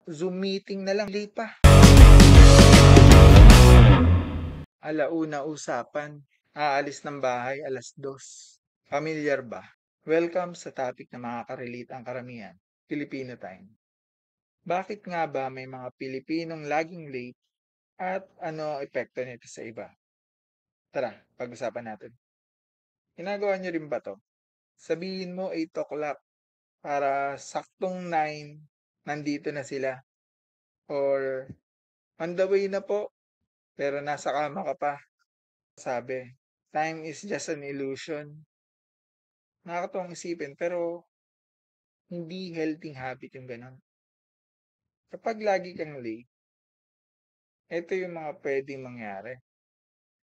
Zoom meeting na lang, late pa. Alauna usapan, aalis ng bahay 2:00. Pamilyar ba? Welcome sa topic na makaka-relate ang karamihan, Filipino time. Bakit nga ba may mga Pilipinong laging late at ano ang epekto nito sa iba? Tara, pag-usapan natin. Ginagawa niyo rin ba to? Sabihin mo 8 o'clock para saktong 9, nandito na sila. Or on the way na po, pero nasa kama ka pa. Sabi, time is just an illusion. Nakakatuwang isipin, pero hindi healthy habit yung ganun. Kapag lagi kang late, ito yung mga pwedeng mangyari.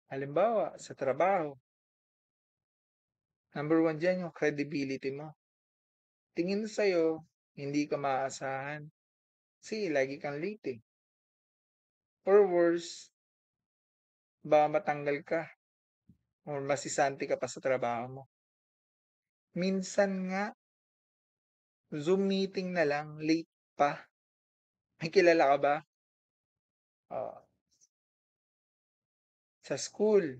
Halimbawa, sa trabaho, number one dyan yung credibility mo. Tingin sa'yo, hindi ka maaasahan. Kasi lagi kang late eh. Or worse, ba matanggal ka or masisanti ka pa sa trabaho mo. Minsan nga, Zoom meeting na lang, late pa. May kilala ka ba? Ah, sa school.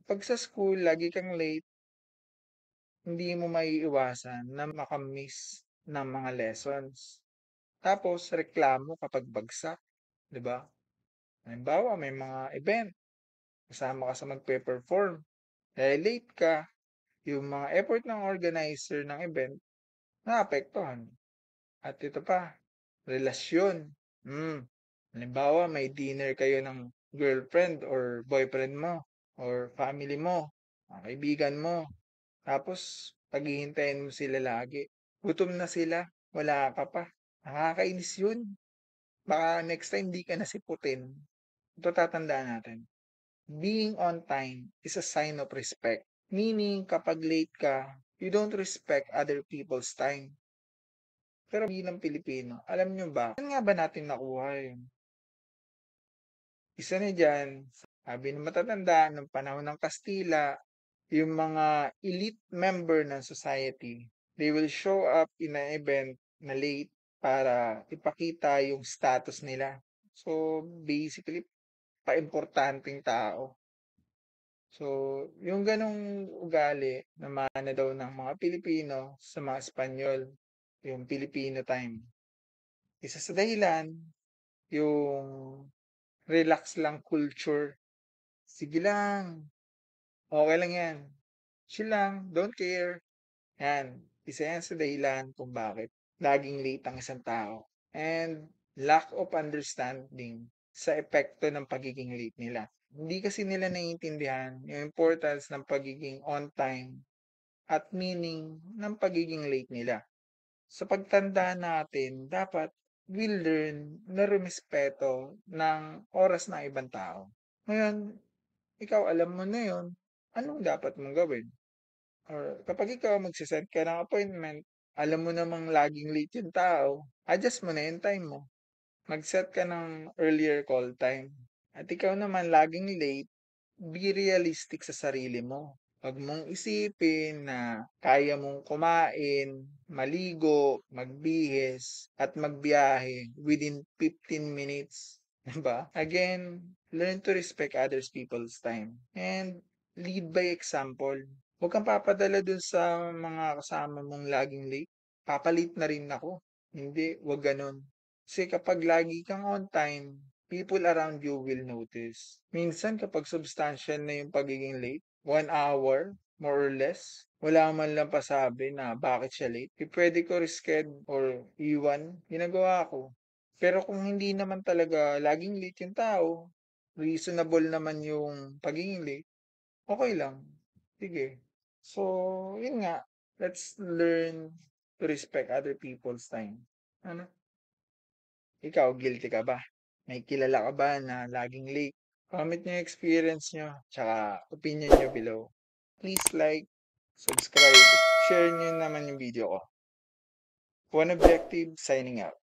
Pag sa school, lagi kang late, hindi mo maiiwasan na makamiss ng mga lessons. Tapos, reklamo kapag bagsak, di ba? Halimbawa, may mga event, kasama ka sa magpe-perform. Dahil late ka, yung mga effort ng organizer ng event, naapektuhan. At ito pa, relasyon. Halimbawa, may dinner kayo ng girlfriend or boyfriend mo or family mo, mga kaibigan mo. Tapos, paghihintayin mo sila lagi. Gutom na sila, wala ka pa. Nakakainis yun. Baka next time di ka nasiputin. Ito tatandaan natin. Being on time is a sign of respect. Meaning, kapag late ka, you don't respect other people's time. Pero bilang Pilipino, alam nyo ba, saan nga ba natin nakuha yun? Isa na dyan, sabi ng matatanda, ng panahon ng Kastila, yung mga elite member ng society, they will show up in an event na late para ipakita yung status nila. So, basically, paimportanteng tao. So, yung ganong ugali na mana daw ng mga Pilipino sa mga Espanyol, yung Filipino time. Isa sa dahilan, yung relax lang culture. Sige lang, okay lang yan. Chill lang, don't care. Yan, isa yan sa dahilan kung bakit laging late ang isang tao. And lack of understanding sa epekto ng pagiging late nila. Hindi kasi nila naiintindihan yung importance ng pagiging on time at meaning ng pagiging late nila. Sa pagtanda natin, dapat we learn na rumispeto ng oras ng ibang tao. Ngayon, ikaw alam mo na yon, anong dapat mong gawin? Or kapag ikaw magse-set ka ng appointment, alam mo namang laging late yung tao, adjust mo na yung time mo. Mag-set ka ng earlier call time. At ikaw naman laging late, be realistic sa sarili mo. Huwag mong isipin na kaya mong kumain, maligo, magbihis, at magbiyahe within 15 minutes. Diba? Again, learn to respect others people's time. And lead by example. Huwag kang papadala dun sa mga kasama mong laging late. Papalit na rin ako. Hindi, huwag ganun. Kasi kapag lagi kang on time, people around you will notice. Minsan kapag substantial na yung pagiging late, 1 hour, more or less, wala man lang pasabi na bakit siya late. Pwede ko reschedule or iwan, ginagawa ko. Pero kung hindi naman talaga laging late yung tao, reasonable naman yung pagiging late, okay lang. Sige. So, yun nga, let's learn to respect other people's time. Ano? Ikaw, guilty ka ba? May kilala ka ba na laging late? Comment nyo yung experience nyo, tsaka opinion nyo below. Please like, subscribe, share nyo naman yung video ko. One Objective, signing out.